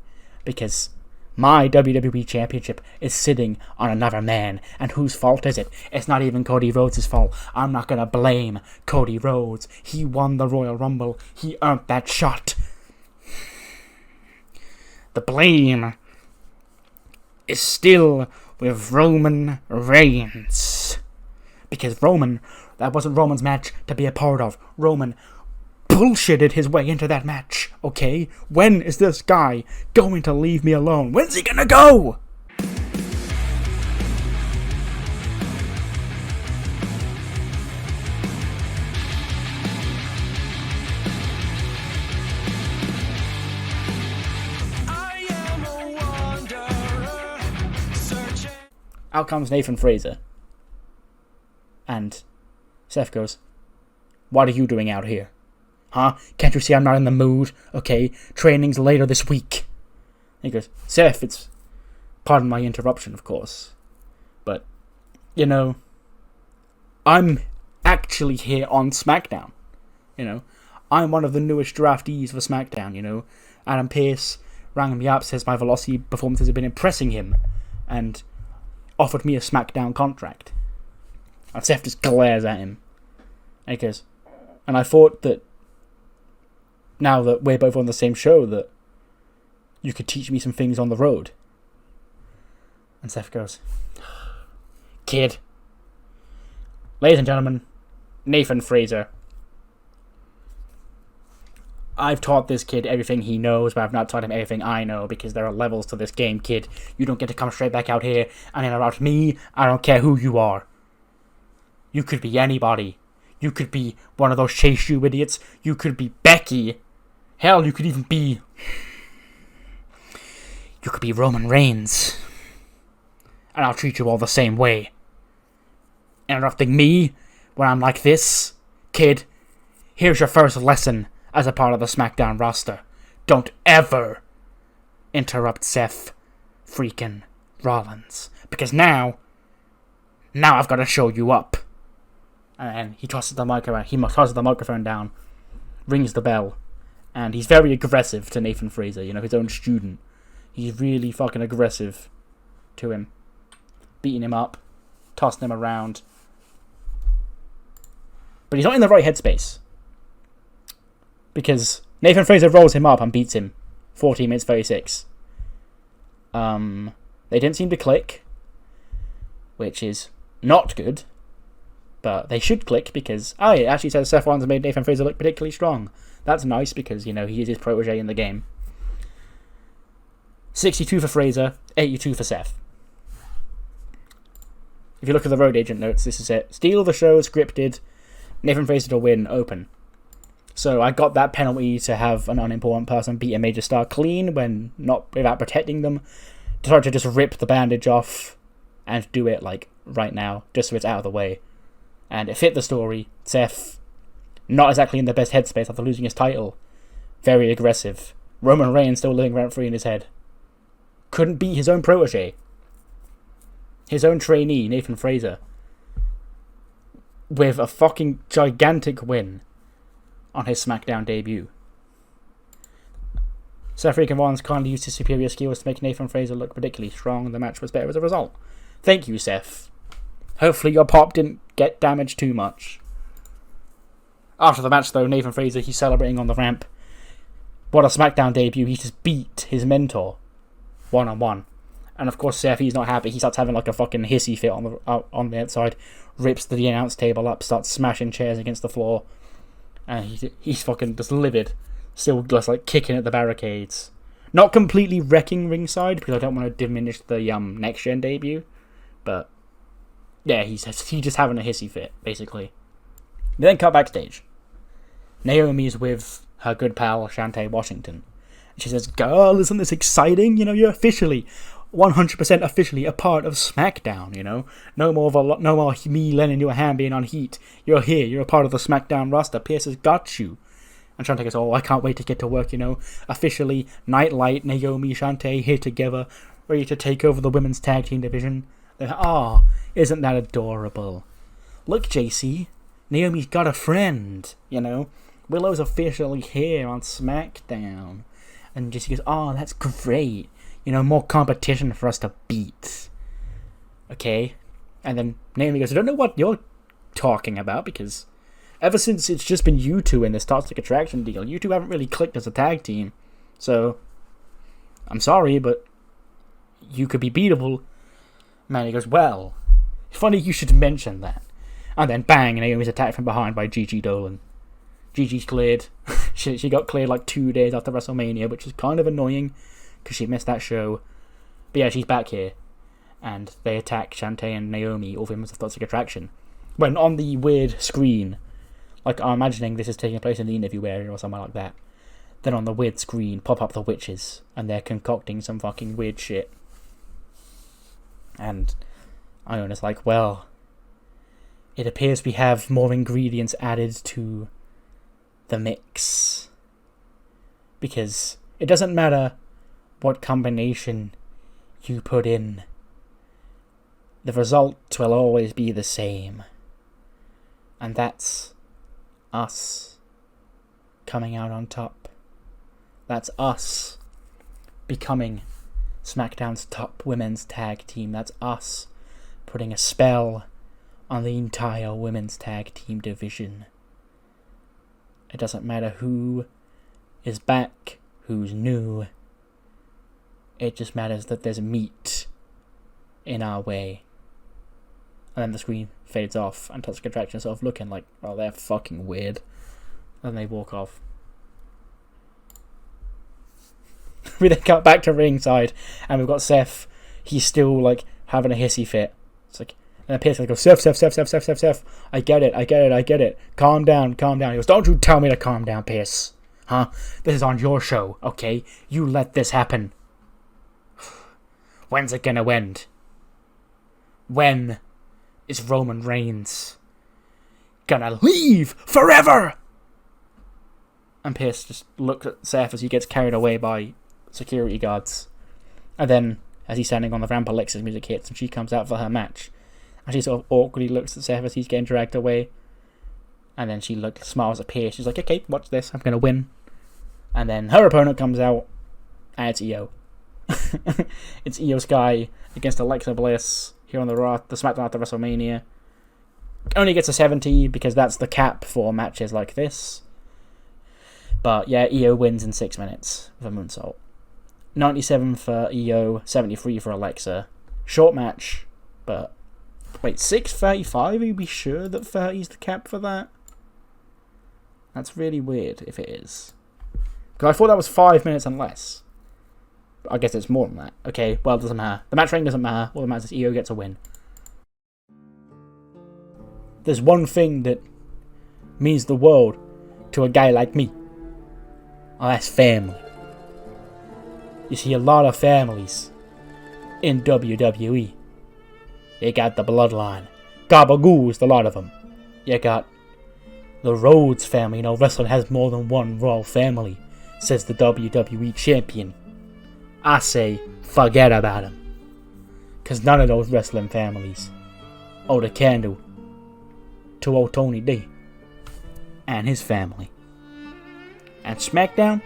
because my WWE Championship is sitting on another man, and whose fault is it? It's not even Cody Rhodes' fault. I'm not gonna blame Cody Rhodes. He won the Royal Rumble. He earned that shot. The blame is still with Roman Reigns. Because that wasn't Roman's match to be a part of. Roman bullshitted his way into that match, okay? When is this guy going to leave me alone? When's he gonna go? Out comes Nathan Fraser. And Seth goes, "What are you doing out here? Huh? Can't you see I'm not in the mood? Okay, training's later this week." And he goes, "Seth, it's..." Pardon my interruption, of course. But, you know, I'm actually here on SmackDown. You know, I'm one of the newest draftees for SmackDown, you know. Adam Pearce rang me up, says my Velocity performances have been impressing him, and offered me a SmackDown contract. And Seth just glares at him. And he goes, "And I thought that now that we're both on the same show, that you could teach me some things on the road." And Seth goes, "Kid, ladies and gentlemen, Nathan Fraser. I've taught this kid everything he knows, but I've not taught him everything I know, because there are levels to this game, kid. You don't get to come straight back out here and interrupt me. I don't care who you are. You could be anybody. You could be one of those Chase U idiots. You could be Becky. Hell, you could even be... You could be Roman Reigns. And I'll treat you all the same way. Interrupting me when I'm like this? Kid, here's your first lesson as a part of the SmackDown roster. Don't ever interrupt Seth freaking Rollins. Because now I've got to show you up." And he tosses the microphone down, rings the bell, and he's very aggressive to Nathan Fraser, you know, his own student. He's really fucking aggressive to him. Beating him up, tossing him around. But he's not in the right headspace. Because Nathan Fraser rolls him up and beats him 14 minutes 36. They didn't seem to click, which is not good. But they should click because, it actually says Seth Rollins made Nathan Fraser look particularly strong. That's nice because, you know, he is his protege in the game. 62 for Fraser, 82 for Seth. If you look at the road agent notes, this is it. Steal the show, scripted. Nathan Fraser to win, open. So I got that penalty to have an unimportant person beat a major star clean when not without protecting them. Decided to just rip the bandage off and do it like right now, just so it's out of the way. And it fit the story. Seth, not exactly in the best headspace after losing his title. Very aggressive. Roman Reigns still living rent-free in his head. Couldn't beat his own protege. His own trainee, Nathan Fraser. With a fucking gigantic win on his SmackDown debut. Seth freaking Rollins kindly used his superior skills to make Nathan Fraser look particularly strong, and the match was better as a result. Thank you, Seth. Hopefully your pop didn't get damaged too much. After the match, though, Nathan Fraser, he's celebrating on the ramp. What a SmackDown debut. He just beat his mentor one-on-one. And of course, Seth, he's not happy. He starts having like a fucking hissy fit on the outside. Rips the announce table up, starts smashing chairs against the floor. And he's fucking just livid. Still just like kicking at the barricades. Not completely wrecking ringside, because I don't want to diminish the next gen debut. But yeah, he's just having a hissy fit, basically. They then cut backstage. Naomi's with her good pal, Shantae Washington. And she says, "Girl, isn't this exciting? You know, you're officially, 100% officially a part of SmackDown, you know? No more me lending you a hand being on heat. You're here, you're a part of the SmackDown roster. Pierce has got you." And Shantae goes, "Oh, I can't wait to get to work, you know. Officially, Nightlight, Naomi, Shantae here together, ready to take over the women's tag team division." Isn't that adorable? Look, JC, Naomi's got a friend, you know. Willow's officially here on SmackDown. And JC goes, "Oh, that's great. You know, more competition for us to beat." Okay. And then Naomi goes, "I don't know what you're talking about, because ever since it's just been you two in this Toxic Attraction deal, you two haven't really clicked as a tag team. So, I'm sorry, but you could be beatable." Manny goes, "Well, funny you should mention that." And then bang, Naomi's attacked from behind by Gigi Dolan. Gigi's cleared. she got cleared like 2 days after WrestleMania, which is kind of annoying because she missed that show. But yeah, she's back here. And they attack Shantae and Naomi, all famous of Toxic Attraction. When on the weird screen, like I'm imagining this is taking place in the interview area or somewhere like that, then on the weird screen pop up the witches, and they're concocting some fucking weird shit. And Ion is like, well, it appears we have more ingredients added to the mix. Because it doesn't matter what combination you put in, the result will always be the same. And that's us coming out on top. That's us becoming SmackDown's top women's tag team. That's us putting a spell on the entire women's tag team division. It doesn't matter who is back, who's new. It just matters that there's meat in our way. And then the screen fades off, and Toxic Attraction sort of looking like, oh, they're fucking weird. And then they walk off. We then cut back to ringside, and we've got Seth. He's still, like, having a hissy fit. It's like, and Pierce goes, Seth. I get it. Calm down. He goes, don't you tell me to calm down, Pierce. Huh? This is on your show, okay? You let this happen. When's it gonna end? When is Roman Reigns gonna leave forever? And Pierce just looks at Seth as he gets carried away by security guards. And then, as he's standing on the ramp, Alexa's music hits and she comes out for her match. And she sort of awkwardly looks at Seth as he's getting dragged away. And then she smiles at Pierce. She's like, okay, watch this, I'm gonna win. And then her opponent comes out, and it's Io. It's Io Sky against Alexa Bliss here on the SmackDown after WrestleMania. Only gets a 70 because that's the cap for matches like this. But yeah, Io wins in 6 minutes with a moonsault. 97 for Io, 73 for Alexa. Short match, but wait, 6:35? Are we sure that 30 is the cap for that? That's really weird if it is. Because I thought that was 5 minutes and less. But I guess it's more than that. Okay, well, it doesn't matter. The match rating doesn't matter. All that matters is Io gets a win. There's one thing that means the world to a guy like me. Oh, that's family. You see a lot of families in WWE. You got the Bloodline. Gabagool's a lot of them. You got the Rhodes family. You know, wrestling has more than one royal family, says the WWE champion. I say, forget about him. Because none of those wrestling families hold a candle to old Tony D and his family. And SmackDown,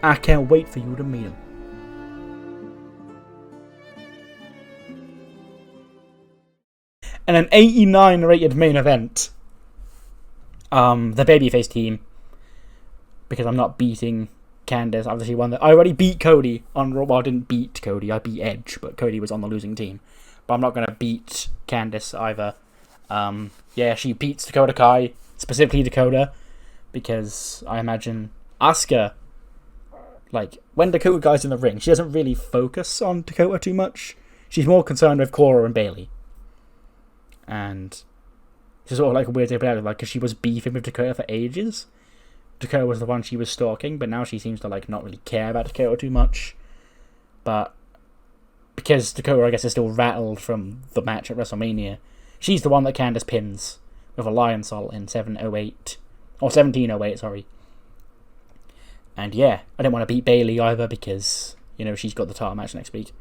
I can't wait for you to meet him. And an 89 rated main event. The babyface team, because I'm not beating Candice, obviously won that. I already beat Cody on Raw. Well, I didn't beat Cody, I beat Edge, but Cody was on the losing team. But I'm not going to beat Candice either. Yeah, she beats Dakota Kai, specifically Dakota, because I imagine Asuka, like, when Dakota Kai's in the ring, she doesn't really focus on Dakota too much. She's more concerned with Cora and Bayley. And it's sort of like a weird thing about it, like, because she was beefing with Dakota for ages. Dakota was the one she was stalking, but now she seems to, like, not really care about Dakota too much. But because Dakota, I guess, is still rattled from the match at WrestleMania, she's the one that Candice pins with a lion salt in 708. Or 1708, sorry. And yeah, I didn't want to beat Bayley either because, you know, she's got the title match next week.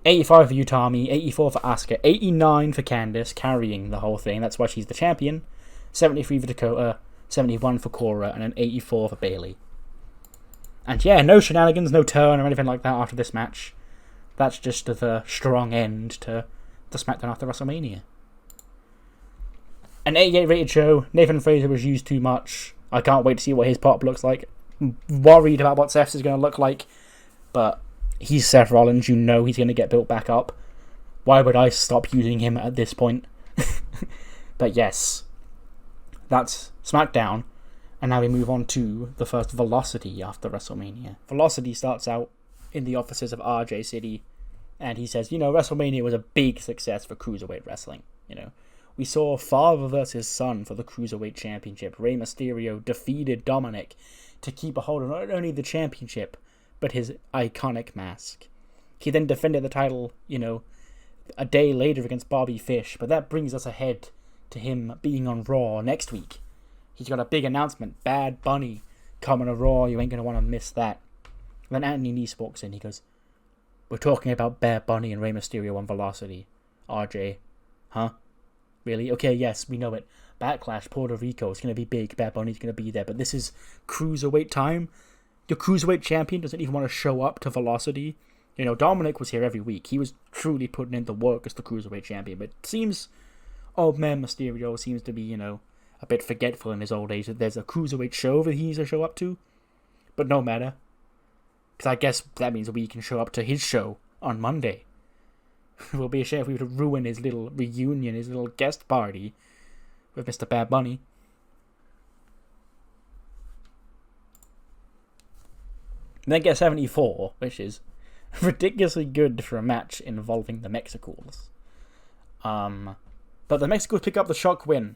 85 for Utami, 84 for Asuka, 89 for Candice, carrying the whole thing. That's why she's the champion. 73 for Dakota, 71 for Cora, and an 84 for Bayley. And yeah, no shenanigans, no turn or anything like that after this match. That's just the strong end to the SmackDown after WrestleMania. An 88 rated show. Nathan Fraser was used too much. I can't wait to see what his pop looks like. I'm worried about what Seth's is going to look like, but he's Seth Rollins. You know he's going to get built back up. Why would I stop using him at this point? But yes, That's SmackDown. And now we move on to the first Velocity after WrestleMania. Velocity starts out in the offices of RJ City, and he says, WrestleMania was a big success for Cruiserweight Wrestling. We saw father versus son for the Cruiserweight Championship. Rey Mysterio defeated Dominik to keep a hold of not only the championship, but his iconic mask. He then defended the title, a day later against Bobby Fish, but that brings us ahead to him being on Raw next week. He's got a big announcement. Bad Bunny coming to Raw. You ain't going to want to miss that. Then Anthony Nese walks in. He goes, "We're talking about Bad Bunny and Rey Mysterio on Velocity." RJ, huh? Really? Okay, yes, we know it. Backlash, Puerto Rico. It's going to be big. Bad Bunny's going to be there. But this is Cruiserweight time. Your Cruiserweight champion doesn't even want to show up to Velocity. Dominik was here every week. He was truly putting in the work as the Cruiserweight champion. But it seems old man Mysterio seems to be, a bit forgetful in his old age that there's a Cruiserweight show that he needs to show up to. But no matter. Because I guess that means we can show up to his show on Monday. It will be a shame if we were to ruin his little reunion, his little guest party with Mr. Bad Bunny. And then get 74, which is ridiculously good for a match involving the Mexicals. But the Mexicals pick up the shock win.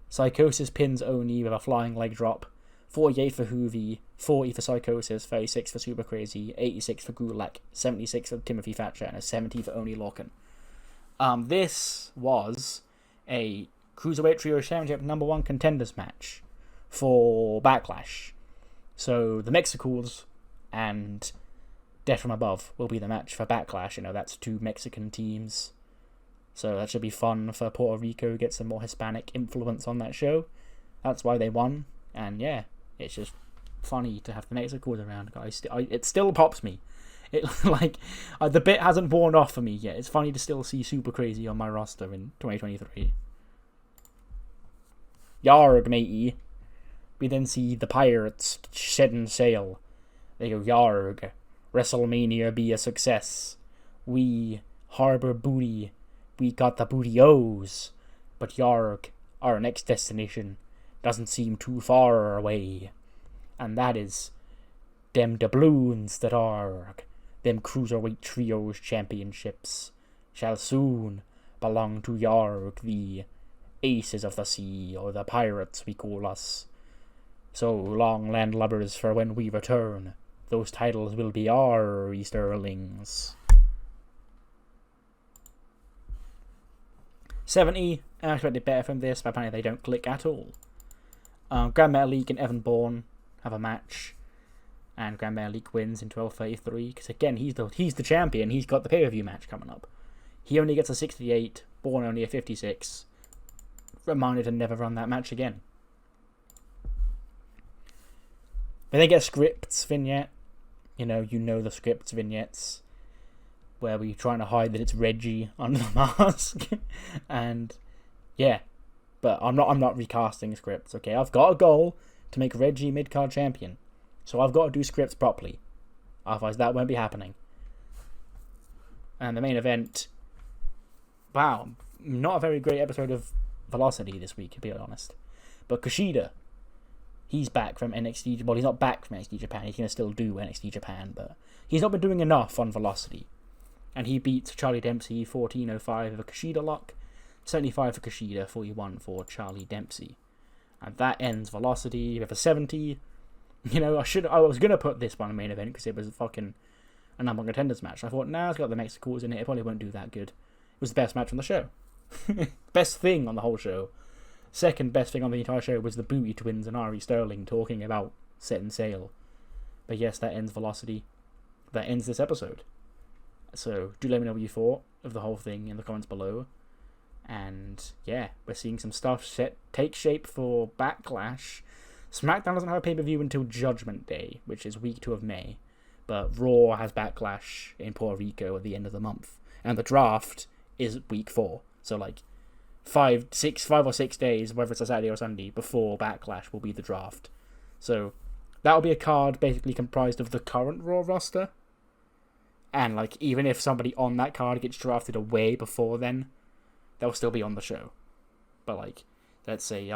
Psychosis pins Oni with a flying leg drop. 48 for Hoovy, 40 for Psychosis, 36 for Super Crazy, 86 for Gulak, 76 for Timothy Thatcher, and a 70 for Oni Lorcan. This was a Cruiserweight Trio Championship #1 contenders match for Backlash. So the Mexicals and Death from Above will be the match for Backlash. That's two Mexican teams. So that should be fun for Puerto Rico, get some more Hispanic influence on that show. That's why they won. And yeah, it's just funny to have the Mexicals around, guys. It still pops me. The bit hasn't worn off for me yet. It's funny to still see Super Crazy on my roster in 2023. Yarg, matey. We then see the Pirates shedding sail. They go, "Yarg, WrestleMania be a success. We harbor booty. We got the booty-O's. But Yarg, our next destination doesn't seem too far away. And that is them doubloons that are them Cruiserweight Trios Championships shall soon belong to Yarg, the Aces of the Sea, or the Pirates we call us. So long, landlubbers, for when we return, those titles will be our sterlings." 70, I expected better from this, but apparently they don't click at all. Grand Metalik and Evan Bourne have a match, and Grand Metalik wins in 12:33, because again, he's the champion, he's got the pay-per-view match coming up. He only gets a 68, Bourne only a 56. Reminded to never run that match again. But they get scripts vignette, you know the scripts vignettes, where we're trying to hide that it's Reggie under the mask. And yeah, but I'm not recasting scripts, okay? I've got a goal to make Reggie Midcard Champion, so I've got to do scripts properly, otherwise that won't be happening. And the main event, wow, not a very great episode of Velocity this week, to be honest. But Kushida, he's back from NXT. Well, he's not back from NXT Japan. He's going to still do NXT Japan, but he's not been doing enough on Velocity. And he beats Charlie Dempsey 14:05 with a Kushida lock, 75 for Kushida, 41 for Charlie Dempsey. And that ends Velocity with a 70. I was going to put this one in the main event because it was fucking a #1 contenders match. I thought, nah, it's got the Mexicals in it. It probably won't do that good. It was the best match on the show. Best thing on the whole show. Second best thing on the entire show was the Booty Twins and Ari Sterling talking about setting sail. But yes, that ends Velocity. That ends this episode. So do let me know what you thought of the whole thing in the comments below. And yeah, we're seeing some stuff take shape for Backlash. SmackDown doesn't have a pay-per-view until Judgment Day, which is week 2 of May. But Raw has Backlash in Puerto Rico at the end of the month. And the draft is week 4. So 5 or 6 days, whether it's a Saturday or Sunday, before Backlash will be the draft. So that'll be a card basically comprised of the current Raw roster. And even if somebody on that card gets drafted away before then, they'll still be on the show. But let's say,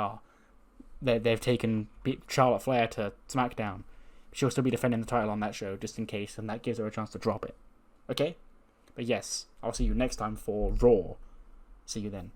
they've taken Charlotte Flair to SmackDown, she'll still be defending the title on that show just in case, and that gives her a chance to drop it. Okay? But yes, I'll see you next time for Raw. See you then.